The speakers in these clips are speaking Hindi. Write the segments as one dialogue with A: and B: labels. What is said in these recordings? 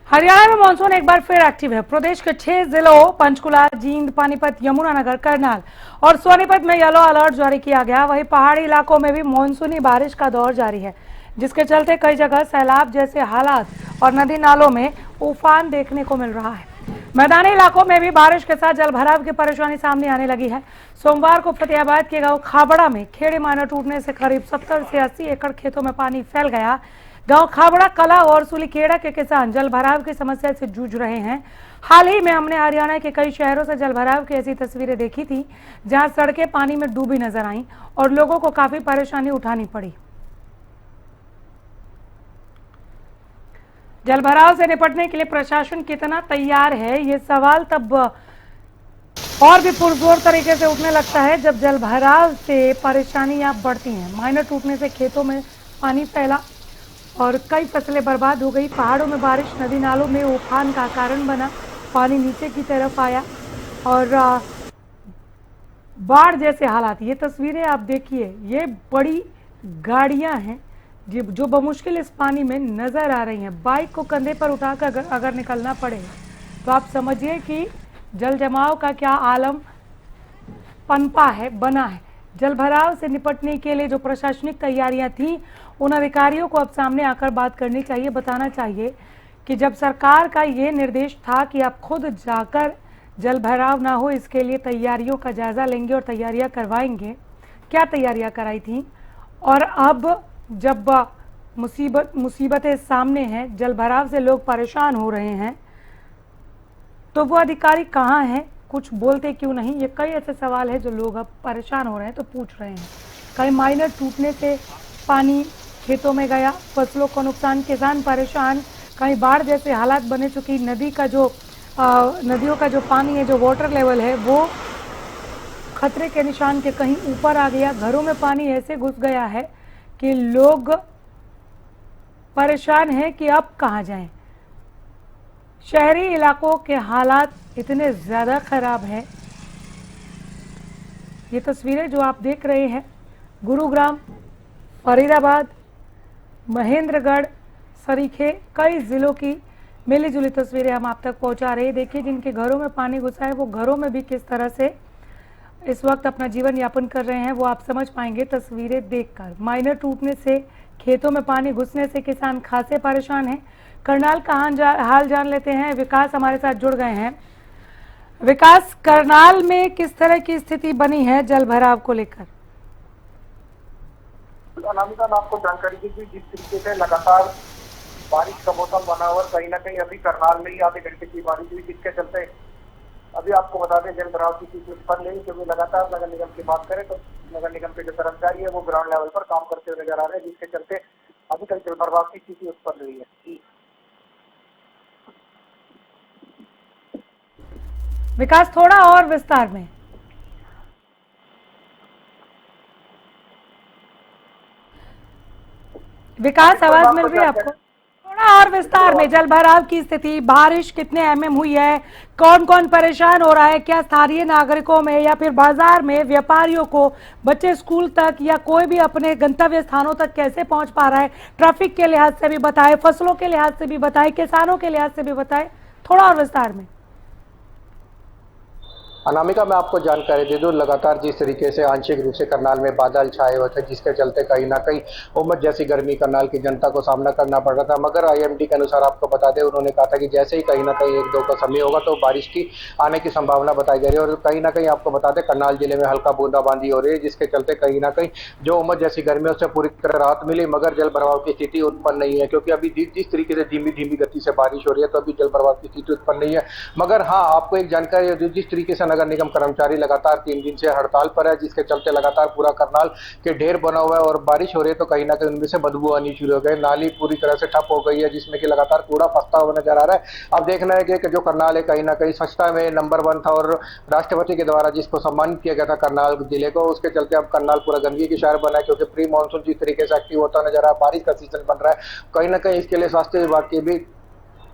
A: हरियाणा में मानसून एक बार फिर एक्टिव है। प्रदेश के 6 जिलों पंचकुला, जींद, पानीपत, यमुनानगर, करनाल और सोनीपत में येलो अलर्ट जारी किया गया। वहीं पहाड़ी इलाकों में भी मानसूनी बारिश का दौर जारी है, जिसके चलते कई जगह सैलाब जैसे हालात और नदी नालों में उफान देखने को मिल रहा है। मैदानी इलाकों में भी बारिश के साथ जलभराव की परेशानी सामने आने लगी है। सोमवार को फतेहाबाद के गांव खाबड़ा में खेड़ी माइनर टूटने से करीब 70 से 80 एकड़ खेतों में पानी फैल गया। गांव खाबड़ा कला और सुलीखेड़ा के किसान जलभराव की समस्या से जूझ रहे हैं। हाल ही में हमने हरियाणा के कई शहरों से जलभराव की ऐसी तस्वीरें देखी थी, जहां सड़कें पानी में डूबी नजर आईं और लोगों को काफी परेशानी उठानी पड़ी। जलभराव से निपटने के लिए प्रशासन कितना तैयार है, ये सवाल तब और भी पुरजोर तरीके से उठने लगता है जब जलभराव से परेशानियां बढ़ती हैं। माइनर टूटने से खेतों में पानी फैला और कई फसलें बर्बाद हो गई। पहाड़ों में बारिश नदी नालों में उफान का कारण बना, पानी नीचे की तरफ आया और बाढ़ जैसे हालात। ये तस्वीरें आप देखिए, ये बड़ी गाड़ियां हैं जो बमुश्किल इस पानी में नजर आ रही हैं। बाइक को कंधे पर उठाकर अगर निकलना पड़े तो आप समझिए कि जल जमाव का क्या आलम पनपा है, बना है। जलभराव से निपटने के लिए जो प्रशासनिक तैयारियां थी, उन अधिकारियों को अब सामने आकर बात करनी चाहिए, बताना चाहिए कि जब सरकार का ये निर्देश था कि आप खुद जाकर जलभराव ना हो इसके लिए तैयारियों का जायजा लेंगे और तैयारियां करवाएंगे, क्या तैयारियां कराई थी। और अब जब मुसीबतें सामने हैं, जलभराव से लोग परेशान हो रहे हैं, तो वो अधिकारी कहाँ हैं, कुछ बोलते क्यों नहीं। ये कई ऐसे सवाल है जो लोग अब परेशान हो रहे हैं तो पूछ रहे हैं। कई माइनर टूटने से पानी खेतों में गया, फसलों को नुकसान, किसान परेशान। कहीं बाढ़ जैसे हालात बने चुकी, नदियों का जो पानी है, जो वाटर लेवल है, वो खतरे के निशान के कहीं ऊपर आ गया। घरों में पानी ऐसे घुस गया है कि लोग परेशान हैं कि अब कहाँ जाएं। शहरी इलाकों के हालात इतने ज़्यादा खराब हैं। ये तस्वीरें जो आप देख रहे हैं, गुरुग्राम, फरीदाबाद, महेंद्रगढ़, सरीखे, कई ज़िलों की मिली जुली तस्वीरें हम आप तक पहुंचा रहे हैं। देखिए, जिनके घरों में पानी घुसा है वो घरों में भी किस तरह से इस वक्त अपना जीवन यापन कर रहे हैं, वो आप समझ पाएंगे तस्वीरें देखकर। माइनर टूटने से, खेतों में पानी घुसने से किसान खासे परेशान हैं। करनाल का हाल जान लेते हैं। विकास हमारे साथ जुड़ गए हैं। विकास, करनाल में किस तरह की स्थिति बनी है जलभराव को लेकर?
B: अनामिका, मैं आपको जानकारी दी, जिस तरीके से लगातार बारिश का मौसम बना हुआ, कहीं ना कहीं अभी करनाल में ही आधे घंटे की बारिश हुई, जिसके चलते अभी आपको बता दें जलभराव की स्थिति उत्पन्न नहीं, क्योंकि लगातार नगर निगम की बात करें तो नगर निगम के जो कर्मचारी है वो ग्राउंड लेवल पर काम करते हुए नजर आ रहे हैं, जिसके चलते अभी तक जलभराव की स्थिति उत्पन्न हुई है।
A: विकास, थोड़ा और विस्तार में। विकास, आवाज मिल रही है आपको? थोड़ा और विस्तार में जलभराव की स्थिति, बारिश कितने एमएम हुई है, कौन कौन परेशान हो रहा है, क्या स्थानीय नागरिकों में या फिर बाजार में व्यापारियों को, बच्चे स्कूल तक या कोई भी अपने गंतव्य स्थानों तक कैसे पहुंच पा रहा है, ट्रैफिक के लिहाज से भी बताएं, फसलों के लिहाज से भी बताएं, किसानों के लिहाज से भी बताएं, थोड़ा और विस्तार में।
C: अनामिका, मैं आपको जानकारी दे दूं, लगातार जिस तरीके से आंशिक रूप से करनाल में बादल छाए हुए थे, जिसके चलते कहीं ना कहीं उमस जैसी गर्मी करनाल की जनता को सामना करना पड़ रहा था। मगर आईएमडी के अनुसार आपको बता दें, उन्होंने कहा था कि जैसे ही कहीं ना कहीं 1-2 का समय होगा तो बारिश की आने की संभावना बताई जा रही है। और कहीं ना कहीं आपको बता दें, करनाल जिले में हल्का बूंदाबांदी हो रही है, जिसके चलते कहीं ना कहीं जो उमस जैसी गर्मी है उससे पूरी तरह राहत मिली, मगर जल भराव की स्थिति उत्पन्न नहीं है, क्योंकि अभी जिस तरीके से धीमी धीमी गति से बारिश हो रही है तो अभी जल भराव की स्थिति उत्पन्न नहीं है। मगर हाँ, आपको एक जानकारी है, जिस तरीके से नगर निगम कर्मचारी लगातार 3 दिन से हड़ताल पर है, जिसके चलते लगातार पूरा करनाल के ढेर बना हुआ है और बारिश हो रही है तो कहीं ना कहीं उनमें से बदबू आनी शुरू हो गई। नाली पूरी तरह से ठप हो गई है, जिसमें कि लगातार कूड़ा फंसता हुआ नजर आ रहा है। अब देखना है कि जो करनाल है कहीं ना कहीं स्वच्छता में नंबर 1 था और राष्ट्रपति के द्वारा जिसको सम्मानित किया गया था करनाल जिले को, उसके चलते अब करनाल पूरा गंदगी की शहर बना है, क्योंकि प्री मानसून जिस तरीके से एक्टिव होता नजर आ रहा है, बारिश का सीजन बन रहा है, कहीं ना कहीं इसके लिए स्वास्थ्य विभाग की भी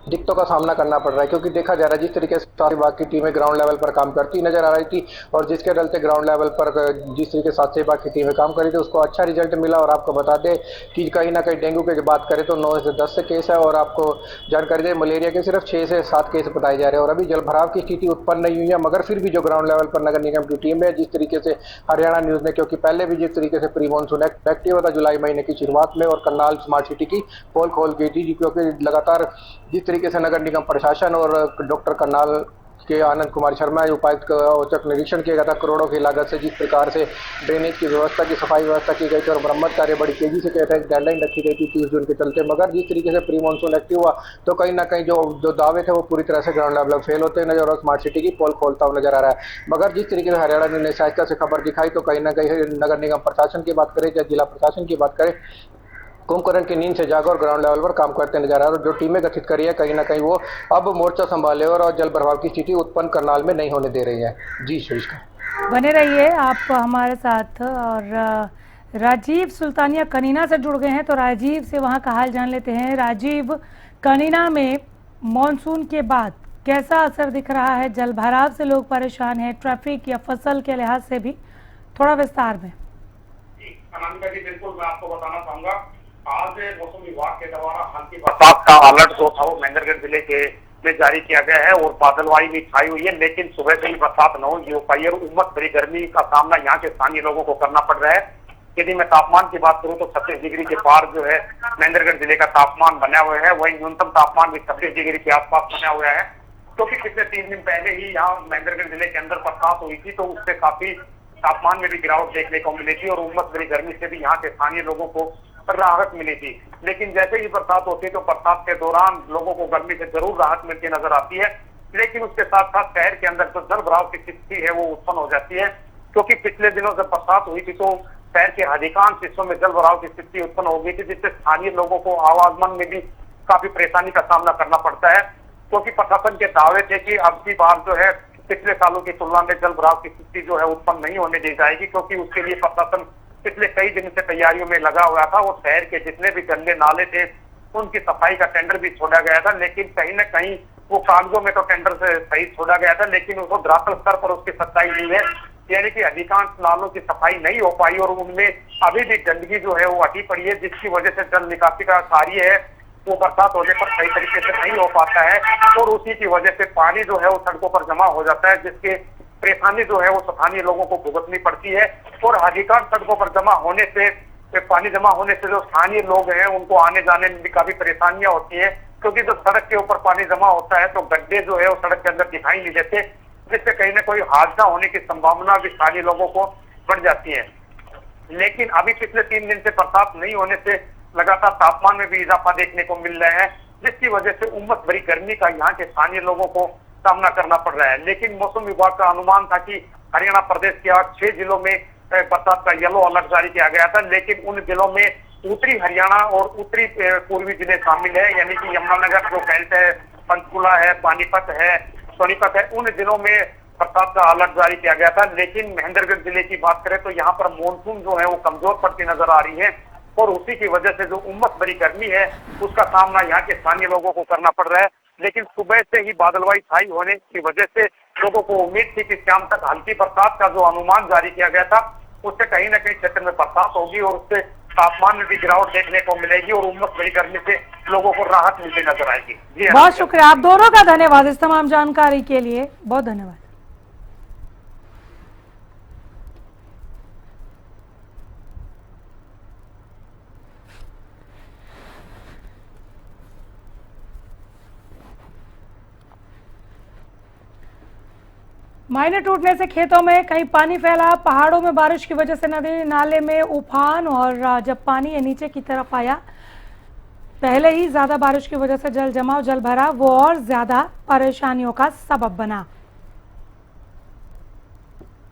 C: दिक्कतों का सामना करना पड़ रहा है, क्योंकि देखा जा रहा है जिस तरीके से स्वास्थ्य विभाग की टीमें ग्राउंड लेवल पर काम करती नजर आ रही थी और जिसके चलते ग्राउंड लेवल पर जिस तरीके से स्वास्थ्य विभाग की टीमें काम करी थी उसको अच्छा रिजल्ट मिला। और आपको बता दें कि कहीं ना कहीं डेंगू की बात करें तो 9 से 10 केस है और आपको जानकारी दें मलेरिया के सिर्फ 6 से 7 केस बताए जा रहे हैं। और अभी जलभराव की स्थिति उत्पन्न नहीं हुई है, मगर फिर भी जो ग्राउंड लेवल पर नगर निगम की टीम है जिस तरीके से हरियाणा न्यूज ने, क्योंकि पहले भी जिस तरीके से प्री मानसून एक्टिव था जुलाई महीने की शुरुआत में और करनाल स्मार्ट सिटी की पोल खोल गई थी, क्योंकि लगातार जिस तरीके से नगर निगम प्रशासन और डॉक्टर करनाल के आनंद कुमार शर्मा उपायुक्त का औचक निरीक्षण किया गया था करोड़ों की लागत से, जिस प्रकार से ड्रेनेज की व्यवस्था की सफाई व्यवस्था की गई थी और मरम्मत कार्य बड़ी तेजी से किया था। एक डेडलाइन रखी गई थी 30 जून के चलते, मगर जिस तरीके से प्री मानसून एक्टिव हुआ तो कहीं ना कहीं जो दावे थे वो पूरी तरह से ग्राउंड लेवल फेल होते नजर और स्मार्ट सिटी की पोल खोलता हुआ नजर आ रहा है। मगर जिस तरीके से हरियाणा ने साहित्य से खबर दिखाई तो कहीं ना कहीं नगर निगम प्रशासन की बात करें या जिला प्रशासन की बात करें, कुंभकर्ण की नींद से जाकर और ग्राउंड लेवल पर काम करते नजर आ रहे हैं। और जो टीमें गठित करी है कहीं ना कहीं वो अब मोर्चा संभाले और जल प्रभाव की स्थिति उत्पन्न करनाल में नहीं होने दे रही है। जी श्रीष्का,
A: बने रहिए आप हमारे साथ। और राजीव सुल्तानिया कनीना से जुड़ गए हैं, तो राजीव से वहां का हाल जान लेते हैं। राजीव, कनीना में मॉनसून के बाद कैसा असर दिख रहा है? जल भराव से लोग परेशान हैं, ट्रैफिक या फसल के लिहाज से भी थोड़ा विस्तार में।
B: अनामिका जी, बिल्कुल मैं आपको बताना चाहूंगा, आज मौसम विभाग के द्वारा हल्की बरसात का अलर्ट जो था वो महेंद्रगढ़ जिले के में जारी किया गया है और बादलवाई भी छाई हुई है, लेकिन सुबह से ही बरसात न हो पाई है। उमस भरी गर्मी का सामना यहाँ के स्थानीय लोगों को करना पड़ रहा है। यदि मैं तापमान की बात करूं तो 36 डिग्री के पार जो है महेंद्रगढ़ जिले का तापमान बना हुआ है, वही न्यूनतम तापमान भी 36 डिग्री के आसपास बना हुआ है। क्योंकि पिछले 3 दिन पहले ही यहाँ महेंद्रगढ़ जिले के अंदर बरसात हुई थी, तो उससे काफी तापमान में भी गिरावट देखने को मिली थी और उमस भरी गर्मी से भी यहाँ के स्थानीय लोगों को राहत मिली थी। लेकिन जैसे ही बरसात होती है तो बरसात के दौरान लोगों को गर्मी से जरूर राहत मिलती नजर आती है, लेकिन उसके साथ साथ शहर के अंदर जो जल भराव की स्थिति है वो उत्पन्न हो जाती है। क्योंकि पिछले दिनों जब बरसात हुई थी तो शहर के अधिकांश हिस्सों में जल भराव की स्थिति उत्पन्न हो गई थी, जिससे स्थानीय लोगों को आवागमन में भी काफी परेशानी का सामना करना पड़ता है। क्योंकि प्रशासन के दावे थे कि अब की बार जो है पिछले सालों की तुलना में जल भराव की स्थिति जो है उत्पन्न नहीं होने दी जाएगी, क्योंकि उसके लिए प्रशासन पिछले कई दिन से तैयारियों में लगा हुआ था। वो शहर के जितने भी गंदे नाले थे उनकी सफाई का टेंडर भी छोड़ा गया था, लेकिन कहीं न कहीं वो कागजों में तो टेंडर से सही छोड़ा गया था, लेकिन उसको धरातल स्तर पर उसकी सच्चाई नहीं है। यानी कि अधिकांश नालों की सफाई नहीं हो पाई और उनमें अभी भी गंदगी जो है वो अटी पड़ी है, जिसकी वजह से जल निकासी का कार्य है वो बरसात होने पर सही तरीके से नहीं हो पाता है और उसी की वजह से पानी जो है वो सड़कों पर जमा हो जाता है, जिसके परेशानी जो है वो स्थानीय लोगों को भुगतनी पड़ती है। और अधिकांश सड़कों पर जमा होने से पानी जमा होने से जो स्थानीय लोग हैं उनको आने जाने में भी काफी परेशानियां होती है, क्योंकि जब सड़क के ऊपर पानी जमा होता है तो गड्ढे जो है वो सड़क के अंदर दिखाई नहीं देते, जिससे कहीं ना कोई हादसा होने की संभावना भी स्थानीय लोगों को बढ़ जाती है। लेकिन अभी पिछले 3 दिन से बरसात नहीं होने से लगातार तापमान में भी इजाफा देखने को मिल रहा है, जिसकी वजह से उमस भरी गर्मी का यहाँ के स्थानीय लोगों को सामना करना पड़ रहा है। लेकिन मौसम विभाग का अनुमान था कि हरियाणा प्रदेश के 6 जिलों में बरसात का येलो अलर्ट जारी किया गया था, लेकिन उन जिलों में उत्तरी हरियाणा और उत्तरी पूर्वी जिले शामिल है, यानी कि यमुनानगर जो बेल्ट है, पंचकुला है, पानीपत है, सोनीपत है, उन जिलों में बरसात का अलर्ट जारी किया गया था। लेकिन महेंद्रगढ़ जिले की बात करें तो यहाँ पर मानसून जो है वो कमजोर पड़ती नजर आ रही है और उसी की वजह से जो उमस भरी गर्मी है उसका सामना यहाँ के स्थानीय लोगों को करना पड़ रहा है। लेकिन सुबह से ही बादलवाई छाई होने की वजह से लोगों को उम्मीद थी कि शाम तक हल्की बरसात का जो अनुमान जारी किया गया था उससे कहीं ना कहीं क्षेत्र में बरसात होगी और उससे तापमान में भी गिरावट देखने को मिलेगी और उमस भरी गर्मी से लोगों को राहत मिलती नजर आएगी। जी
A: बहुत शुक्रिया आप दोनों का, धन्यवाद इस तमाम जानकारी के लिए, बहुत धन्यवाद। मायने टूटने से खेतों में कहीं पानी फैला, पहाड़ों में बारिश की वजह से नदी नाले में उफान और जब पानी ये नीचे की तरफ आया, पहले ही ज्यादा बारिश की वजह से जल जमाव, जल भराव वो और ज्यादा परेशानियों का सबब बना।